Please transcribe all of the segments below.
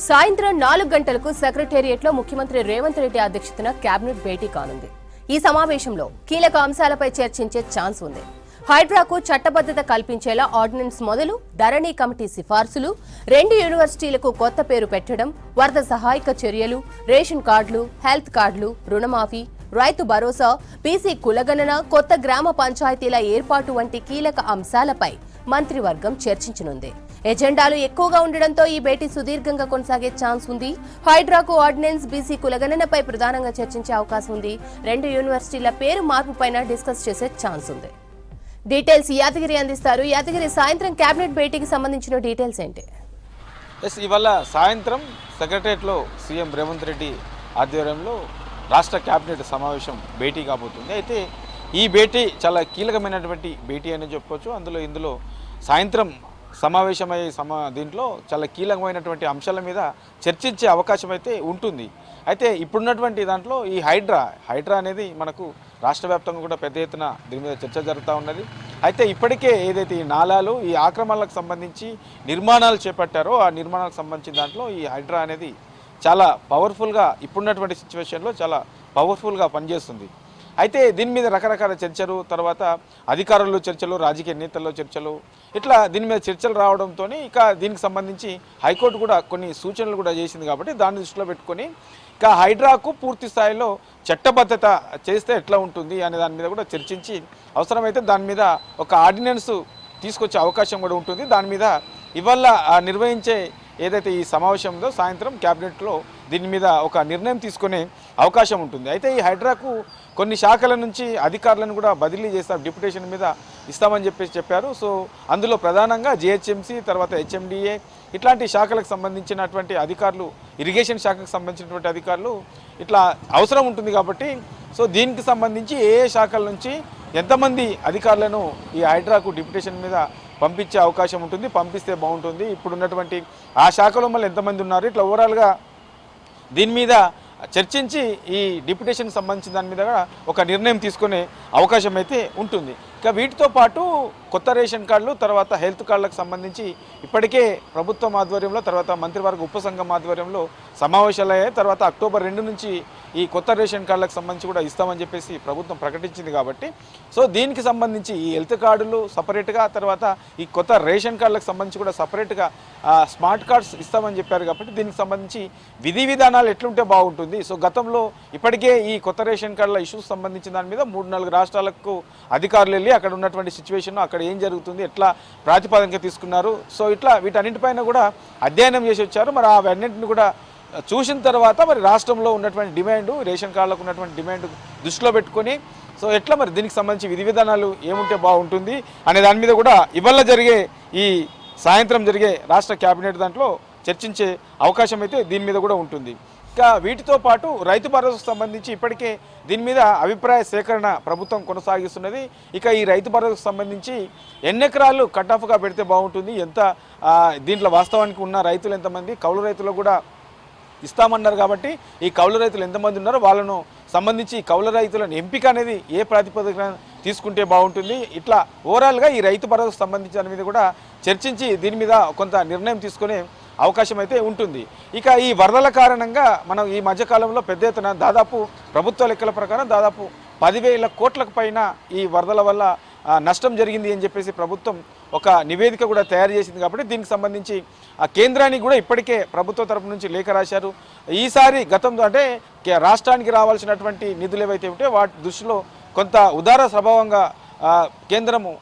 సాయంత్రం 4 గంటలకు సెక్రటేరియట్లో ముఖ్యమంత్రి రేవంత్ రెడ్డి అధ్యక్షతన కేబినెట్ భేటీ కానుంది. ఈ సమావేశంలో కీలక అంశాలపై చర్చించే ఛాన్స్ ఉంది. హైడ్రాకు చట్టబద్ధత కల్పించేలా ఆర్డినెన్స్ మొదలు ధరణి కమిటీ సిఫార్సులు, 2 యూనివర్సిటీలకు కొత్త పేరు పెట్టడం, వరద సహాయక చర్యలు, రేషన్ కార్డులు, హెల్త్ కార్డులు, రుణమాఫీ, రైతు భరోసా, బీసీ కులగణన, కొత్త గ్రామ పంచాయతీల ఏర్పాటు వంటి కీలక అంశాలపై మంత్రివర్గం చర్చించనుంది. ఎజెండాలు ఎక్కువగా ఉండడంతో ఈ భేటీ సుదీర్ఘంగా కొనసాగే ఛాన్స్ ఉంది. హైడ్రాకు ఆర్డినెన్స్, బీసీ కులగణనపై ప్రధానంగా చర్చించే అవకాశం ఉంది. 2 యూనివర్సిటీల పేరు మార్పుపైన డిస్కస్ చేసే ఛాన్స్ ఉంది. డీటెయిల్స్ యాదగిరి అందిస్తారు. యాదగిరి, సాయంత్రం కేబినెట్ భేటీకి సంబంధించిన డీటెయిల్స్ ఏంటి? ఇవాళ సాయంత్రం సెక్రటరియట్లో సీఎం రేవంత్ రెడ్డి ఆధ్వర్యంలో రాష్ట్ర కేబినెట్ సమావేశం భేటీ కాబోతుంది. అయితే ఈ భేటీ చాలా కీలకమైనటువంటి భేటీ అని చెప్పుకోవచ్చు. ఇందులో సాయంత్రం సమావేశమయ్యే దీంట్లో చాలా కీలకమైనటువంటి అంశాల మీద చర్చించే అవకాశం అయితే ఉంటుంది. అయితే ఇప్పుడున్నటువంటి దాంట్లో ఈ హైడ్రా అనేది మనకు రాష్ట్ర వ్యాప్తంగా కూడా పెద్ద ఎత్తున దీని మీద చర్చ జరుగుతూ ఉన్నది. అయితే ఇప్పటికే ఏదైతే ఈ నాలాలు, ఈ ఆక్రమణలకు సంబంధించి నిర్మాణాలు చేపట్టారో ఆ నిర్మాణాలకు సంబంధించిన దాంట్లో ఈ హైడ్రా అనేది చాలా పవర్ఫుల్గా ఇప్పుడున్నటువంటి సిచ్యువేషన్లో చాలా పవర్ఫుల్గా పనిచేస్తుంది. అయితే దీని మీద రకరకాల చర్చలు, తర్వాత అధికారులు చర్చలు, రాజకీయ నేతల్లో చర్చలు, ఇట్లా దీని మీద చర్చలు రావడంతో ఇక దీనికి సంబంధించి హైకోర్టు కూడా కొన్ని సూచనలు కూడా చేసింది. కాబట్టి దాన్ని దృష్టిలో పెట్టుకొని ఇక హైడ్రాకు పూర్తి స్థాయిలో చట్టబద్ధత చేస్తే ఎట్లా ఉంటుంది అనే దాని మీద కూడా చర్చించి అవసరమైతే దాని మీద ఒక ఆర్డినెన్స్ తీసుకొచ్చే అవకాశం కూడా ఉంటుంది. దాని మీద ఇవాళ నిర్వహించే ఏదైతే ఈ సమావేశం ఉందో సాయంత్రం క్యాబినెట్లో దీని మీద ఒక నిర్ణయం తీసుకునే అవకాశం ఉంటుంది. అయితే ఈ హైడ్రాకు కొన్ని శాఖల నుంచి అధికారులను కూడా బదిలీ చేస్తారు, డిప్యుటేషన్ మీద ఇస్తామని చెప్పారు. సో అందులో ప్రధానంగా జిహెచ్ఎంసీ, తర్వాత హెచ్ఎండిఏ ఇట్లాంటి శాఖలకు సంబంధించినటువంటి అధికారులు, ఇరిగేషన్ శాఖకు సంబంధించినటువంటి అధికారులు ఇట్లా అవసరం ఉంటుంది. కాబట్టి సో దీనికి సంబంధించి ఏ శాఖల నుంచి ఎంతమంది అధికారులను ఈ హైడ్రాకు డిప్యుటేషన్ మీద పంపించే అవకాశం ఉంటుంది, పంపిస్తే బాగుంటుంది, ఇప్పుడున్నటువంటి ఆ శాఖలో మళ్ళీ ఎంతమంది ఉన్నారు, ఇట్లా ఓవరాల్గా దీని మీద చర్చించి ఈ డిప్యుటేషన్కి సంబంధించిన దాని మీద ఒక నిర్ణయం తీసుకునే అవకాశం అయితే ఉంటుంది. ఇక వీటితో పాటు కొత్త రేషన్ కార్డులు, తర్వాత హెల్త్ కార్డులకు సంబంధించి ఇప్పటికే ప్రభుత్వం ఆధ్వర్యంలో, తర్వాత మంత్రివర్గ ఉపసంఘం ఆధ్వర్యంలో సమావేశాలు అయ్యాయి. తర్వాత అక్టోబర్ 2 నుంచి ఈ కొత్త రేషన్ కార్డులకు సంబంధించి కూడా ఇస్తామని చెప్పేసి ప్రభుత్వం ప్రకటించింది. కాబట్టి సో దీనికి సంబంధించి ఈ హెల్త్ కార్డులు సపరేట్గా, తర్వాత ఈ కొత్త రేషన్ కార్డులకు సంబంధించి కూడా సపరేట్గా స్మార్ట్ కార్డ్స్ ఇస్తామని చెప్పారు. కాబట్టి దీనికి సంబంధించి విధి విధానాలు ఎట్లుంటే బాగుంటుంది. సో గతంలో ఇప్పటికే ఈ కొత్త రేషన్ కార్డుల ఇష్యూస్ సంబంధించిన దాని మీద 3-4 రాష్ట్రాలకు అధికారులు వెళ్ళి అక్కడ ఉన్నటువంటి సిచ్యువేషన్, అక్కడ ఏం జరుగుతుంది, ఎట్లా ప్రాతిపదిక తీసుకున్నారు, సో ఇట్లా వీటన్నింటిపైన కూడా అధ్యయనం చేసి వచ్చారు. మరి అవన్నింటిని కూడా చూసిన తర్వాత మరి రాష్ట్రంలో ఉన్నటువంటి డిమాండ్, రేషన్ కార్డులకు ఉన్నటువంటి డిమాండ్ దృష్టిలో పెట్టుకొని సో ఎట్లా మరి దీనికి సంబంధించి విధి విధానాలు ఏముంటే బాగుంటుంది అనే దాని మీద కూడా ఇవాళ జరిగే ఈ సాయంత్రం జరిగే రాష్ట్ర కేబినెట్ దాంట్లో చర్చించే అవకాశం అయితే దీని మీద కూడా ఉంటుంది. ఇక వీటితో పాటు రైతు భరోసాకు సంబంధించి ఇప్పటికే దీని మీద అభిప్రాయ సేకరణ ప్రభుత్వం కొనసాగిస్తున్నది. ఇక ఈ రైతు భరోసాకు సంబంధించి ఎన్ని ఎకరాలు కట్ ఆఫ్గా పెడితే బాగుంటుంది, ఎంత దీంట్లో వాస్తవానికి ఉన్న రైతులు ఎంతమంది, కౌలు రైతులు కూడా ఇస్తామన్నారు. కాబట్టి ఈ కౌలు రైతులు ఎంతమంది ఉన్నారో వాళ్ళను సంబంధించి కౌలు రైతులను ఎంపిక అనేది ఏ ప్రాతిపదికన తీసుకుంటే బాగుంటుంది, ఇట్లా ఓవరాల్గా ఈ రైతు భరోసాకు సంబంధించిన దాని మీద కూడా చర్చించి దీని మీద కొంత నిర్ణయం తీసుకునే అవకాశం అయితే ఉంటుంది. ఇక ఈ వరదల కారణంగా మనం ఈ మధ్యకాలంలో పెద్ద ఎత్తున దాదాపు ప్రభుత్వ లెక్కల ప్రకారం దాదాపు 10,000 కోట్లకు పైన ఈ వరదల వల్ల నష్టం జరిగింది అని చెప్పేసి ప్రభుత్వం ఒక నివేదిక కూడా తయారు చేసింది. కాబట్టి దీనికి సంబంధించి ఆ కేంద్రానికి కూడా ఇప్పటికే ప్రభుత్వ తరపు నుంచి లేఖ రాశారు. ఈసారి గతంలో అంటే రాష్ట్రానికి రావాల్సినటువంటి నిధులు ఏవైతే ఉంటే వాటి దృష్టిలో కొంత ఉదార స్వభావంగా కేంద్రము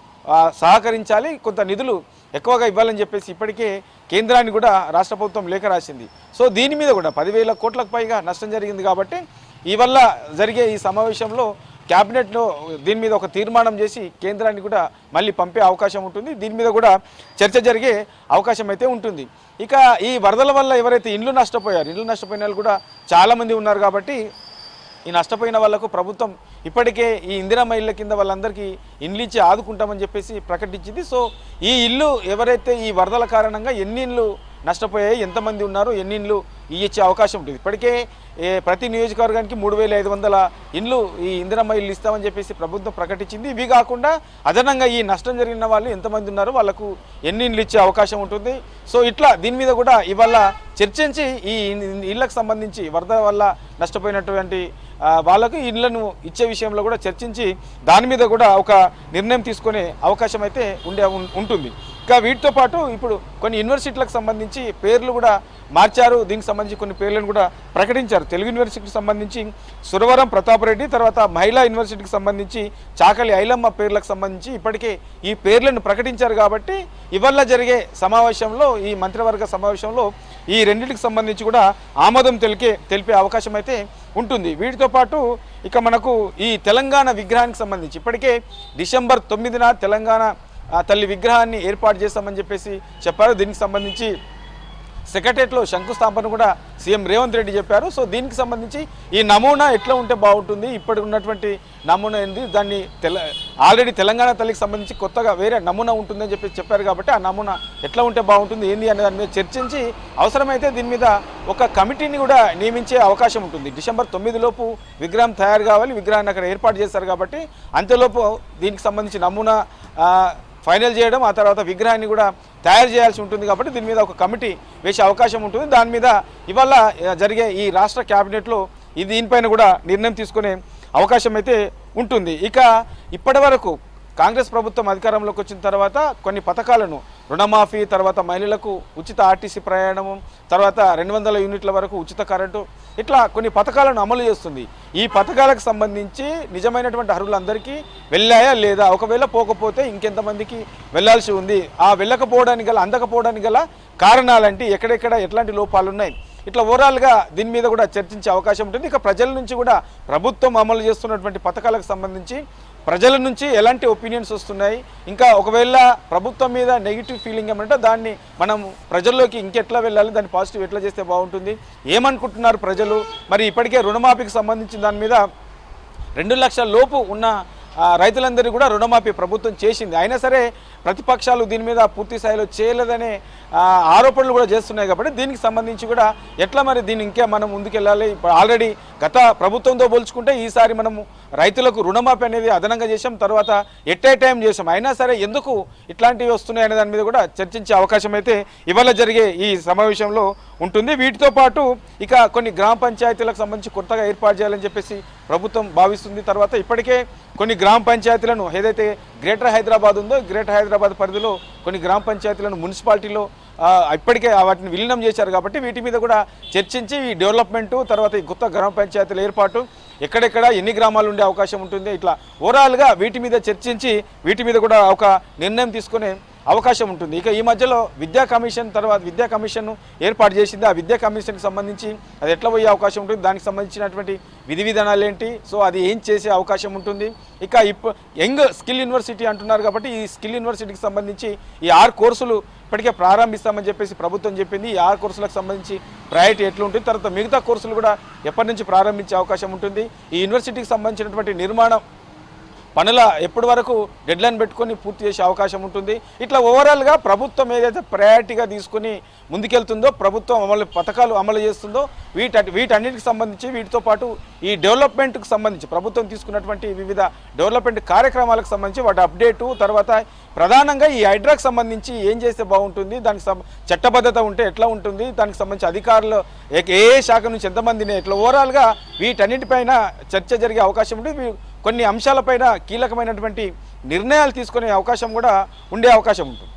సహకరించాలి, కొంత నిధులు ఎక్కువగా ఇవ్వాలని చెప్పేసి ఇప్పటికే కేంద్రాన్ని కూడా రాష్ట్ర ప్రభుత్వం లేఖ రాసింది. సో దీని మీద కూడా 10,000 కోట్లకు పైగా నష్టం జరిగింది. కాబట్టి ఇవల్ల జరిగే ఈ సమావేశంలో క్యాబినెట్లో దీని మీద ఒక తీర్మానం చేసి కేంద్రాన్ని కూడా మళ్ళీ పంపే అవకాశం ఉంటుంది. దీని మీద కూడా చర్చ జరిగే అవకాశం అయితే ఉంటుంది. ఇక ఈ వరదల వల్ల ఎవరైతే ఇండ్లు నష్టపోయిన వాళ్ళు కూడా చాలామంది ఉన్నారు. కాబట్టి ఈ నష్టపోయిన వాళ్లకు ప్రభుత్వం ఇప్పటికే ఈ ఇందిరమ్మ ఇళ్ళ కింద వాళ్ళందరికీ ఇండ్లు ఇచ్చి ఆదుకుంటామని చెప్పేసి ప్రకటించింది. సో ఈ ఇల్లు ఎవరైతే ఈ వరదల కారణంగా ఎన్ని ఇళ్ళు నష్టపోయాయి, ఎంతమంది ఉన్నారు, ఎన్ని ఇండ్లు ఇచ్చే అవకాశం ఉంటుంది. ఇప్పటికే ప్రతి నియోజకవర్గానికి 3500 ఇండ్లు ఈ ఇందిరమ్మ ఇల్లు ఇస్తామని చెప్పేసి ప్రభుత్వం ప్రకటించింది. ఇవి కాకుండా అదనంగా ఈ నష్టం జరిగిన వాళ్ళు ఎంతమంది ఉన్నారో వాళ్ళకు ఎన్ని ఇండ్లు ఇచ్చే అవకాశం ఉంటుంది. సో ఇట్లా దీని మీద కూడా ఇవాళ చర్చించి ఈ ఇళ్లకు సంబంధించి వరద వల్ల నష్టపోయినటువంటి వాళ్ళకు ఇళ్లను ఇచ్చే విషయంలో కూడా చర్చించి దాని మీద కూడా ఒక నిర్ణయం తీసుకునే అవకాశం అయితే ఉంటుంది. ఇంకా వీటితో పాటు ఇప్పుడు కొన్ని యూనివర్సిటీలకు సంబంధించి పేర్లు కూడా మార్చారు. దీనికి సంబంధించి కొన్ని పేర్లను కూడా ప్రకటించారు. తెలుగు యూనివర్సిటీకి సంబంధించి సురవరం ప్రతాపరెడ్డి, తర్వాత మహిళా యూనివర్సిటీకి సంబంధించి చాకలి ఐలమ్మ పేర్లకు సంబంధించి ఇప్పటికే ఈ పేర్లను ప్రకటించారు. కాబట్టి ఇవాళ జరిగే సమావేశంలో, ఈ మంత్రివర్గ సమావేశంలో ఈ రెండింటికి సంబంధించి కూడా ఆమోదం తెలిపే అవకాశం అయితే ఉంటుంది. వీటితో పాటు ఇక మనకు ఈ తెలంగాణ విగ్రహానికి సంబంధించి ఇప్పటికే డిసెంబర్ 9న తెలంగాణ తల్లి విగ్రహాన్ని ఏర్పాటు చేస్తామని చెప్పేసి చెప్పారు. దీనికి సంబంధించి సెక్రటరియట్లో శంకుస్థాపన కూడా సీఎం రేవంత్ రెడ్డి చెప్పారు. సో దీనికి సంబంధించి ఈ నమూనా ఎట్లా ఉంటే బాగుంటుంది, ఇప్పటికి ఉన్నటువంటి నమూనా ఏంది, దాన్ని ఆల్రెడీ తెలంగాణ తల్లికి సంబంధించి కొత్తగా వేరే నమూనా ఉంటుందని చెప్పారు. కాబట్టి ఆ నమూనా ఎట్లా ఉంటే బాగుంటుంది ఏంది అనే దాని మీద చర్చించి అవసరమైతే దీని మీద ఒక కమిటీని కూడా నియమించే అవకాశం ఉంటుంది. డిసెంబర్ 9 లోపు విగ్రహం తయారు కావాలి, విగ్రహాన్ని అక్కడ ఏర్పాటు చేస్తారు. కాబట్టి అంతలోపు దీనికి సంబంధించి నమూనా ఫైనల్ చేయడం, ఆ తర్వాత విగ్రహాన్ని కూడా తయారు చేయాల్సి ఉంటుంది. కాబట్టి దీని మీద ఒక కమిటీ వేసే అవకాశం ఉంటుంది. దాని మీద ఇవాళ జరిగే ఈ రాష్ట్ర క్యాబినెట్లో దీనిపైన కూడా నిర్ణయం తీసుకునే అవకాశం అయితే ఉంటుంది. ఇక ఇప్పటి వరకు కాంగ్రెస్ ప్రభుత్వం అధికారంలోకి వచ్చిన తర్వాత కొన్ని పథకాలను, రుణమాఫీ, తర్వాత మహిళలకు ఉచిత ఆర్టీసీ ప్రయాణము, తర్వాత 200 యూనిట్ల వరకు ఉచిత కరెంటు, ఇట్లా కొన్ని పథకాలను అమలు చేస్తుంది. ఈ పథకాలకు సంబంధించి నిజమైనటువంటి అర్హులందరికీ వెళ్ళాయా లేదా, ఒకవేళ పోకపోతే ఇంకెంతమందికి వెళ్ళాల్సి ఉంది, ఆ వెళ్ళకపోవడానికి గల, అందకపోవడానికి గల కారణాలంటే ఎక్కడెక్కడ ఎట్లాంటి లోపాలు ఉన్నాయి, ఇట్లా ఓవరాల్గా దీని మీద కూడా చర్చించే అవకాశం ఉంటుంది. ఇక ప్రజల నుంచి కూడా ప్రభుత్వం అమలు చేస్తున్నటువంటి పథకాలకు సంబంధించి ప్రజల నుంచి ఎలాంటి ఒపీనియన్స్ వస్తున్నాయి, ఇంకా ఒకవేళ ప్రభుత్వం మీద నెగిటివ్ ఫీలింగ్ ఏమంటే దాన్ని మనం ప్రజల్లోకి ఇంకెట్లా వెళ్ళాలి, దాన్ని పాజిటివ్ ఎట్లా చేస్తే బాగుంటుంది, ఏమనుకుంటున్నారు ప్రజలు, మరి ఇప్పటికే రుణమాఫీకి సంబంధించిన దాని మీద 2 లక్షల లోపు ఉన్న రైతులందరికీ కూడా రుణమాఫీ ప్రభుత్వం చేసింది. అయినా సరే ప్రతిపక్షాలు దీని మీద పూర్తి స్థాయిలో చేయలేదనే ఆరోపణలు కూడా చేస్తున్నాయి. కాబట్టి దీనికి సంబంధించి కూడా ఎట్లా మరి దీన్ని ఇంకా మనం ముందుకెళ్ళాలి. ఇప్పుడు ఆల్రెడీ గత ప్రభుత్వంతో పోల్చుకుంటే ఈసారి మనము రైతులకు రుణమాఫీ అనేది అదనంగా చేసాం, తర్వాత ఎట్ ఏ టైం చేసాం. అయినా సరే ఎందుకు ఇట్లాంటివి వస్తున్నాయి అనే దాని మీద కూడా చర్చించే అవకాశం అయితే ఇవాళ జరిగే ఈ సమావేశంలో ఉంటుంది. వీటితో పాటు ఇక కొన్ని గ్రామ పంచాయతీలకు సంబంధించి కొత్తగా ఏర్పాటు చేయాలని చెప్పేసి ప్రభుత్వం భావిస్తుంది. తర్వాత ఇప్పటికే కొన్ని గ్రామ పంచాయతీలను ఏదైతే గ్రేటర్ హైదరాబాద్ ఉందో, గ్రేటర్ హైదరాబాద్ పరిధిలో కొన్ని గ్రామ పంచాయతీలను మున్సిపాలిటీలో ఇప్పటికే వాటిని విలీనం చేశారు. కాబట్టి వీటి మీద కూడా చర్చించి ఈ డెవలప్మెంటు, తర్వాత ఈ కొత్త గ్రామ పంచాయతీల ఏర్పాటు, ఎక్కడెక్కడ ఎన్ని గ్రామాలు ఉండే అవకాశం ఉంటుంది, ఇట్లా ఓవరాల్గా వీటి మీద చర్చించి వీటి మీద కూడా ఒక నిర్ణయం తీసుకునే అవకాశం ఉంటుంది. ఇక ఈ మధ్యలో విద్యా కమిషన్ ఏర్పాటు చేసింది. ఆ విద్యా కమిషన్కి సంబంధించి అది ఎట్లా పోయే అవకాశం ఉంటుంది, దానికి సంబంధించినటువంటి విధి విధానాలు ఏంటి, సో అది ఏం చేసే అవకాశం ఉంటుంది. ఇక యంగ్ స్కిల్ యూనివర్సిటీ అంటున్నారు. కాబట్టి ఈ స్కిల్ యూనివర్సిటీకి సంబంధించి ఈ 6 కోర్సులు ఇప్పటికే ప్రారంభిస్తామని చెప్పేసి ప్రభుత్వం చెప్పింది. ఈ 6 కోర్సులకు సంబంధించి ప్రయారిటీ ఎట్లుంటుంది, తర్వాత మిగతా కోర్సులు కూడా ఎప్పటి నుంచి ప్రారంభించే అవకాశం ఉంటుంది. ఈ యూనివర్సిటీకి సంబంధించినటువంటి నిర్మాణం పనుల ఎప్పటి వరకు డెడ్లైన్ పెట్టుకొని పూర్తి చేసే అవకాశం ఉంటుంది. ఇట్లా ఓవరాల్గా ప్రభుత్వం ఏదైతే ప్రయారిటీగా తీసుకుని ముందుకెళ్తుందో, ప్రభుత్వం పథకాలు అమలు చేస్తుందో వీటన్నిటికి సంబంధించి, వీటితో పాటు ఈ డెవలప్మెంట్కి సంబంధించి ప్రభుత్వం తీసుకున్నటువంటి వివిధ డెవలప్మెంట్ కార్యక్రమాలకు సంబంధించి వాటి అప్డేటు, తర్వాత ప్రధానంగా ఈ హైడ్రాకి సంబంధించి ఏం చేస్తే బాగుంటుంది, దానికి చట్టబద్ధత ఉంటే ఎట్లా ఉంటుంది, దానికి సంబంధించి అధికారులు ఏ శాఖ నుంచి ఎంతమందిని, ఇట్లా ఓవరాల్గా వీటన్నిటిపైన చర్చ జరిగే అవకాశం ఉంటుంది. కొన్ని అంశాలపైన కీలకమైనటువంటి నిర్ణయాలు తీసుకునే అవకాశం కూడా ఉండే అవకాశం ఉంటుంది.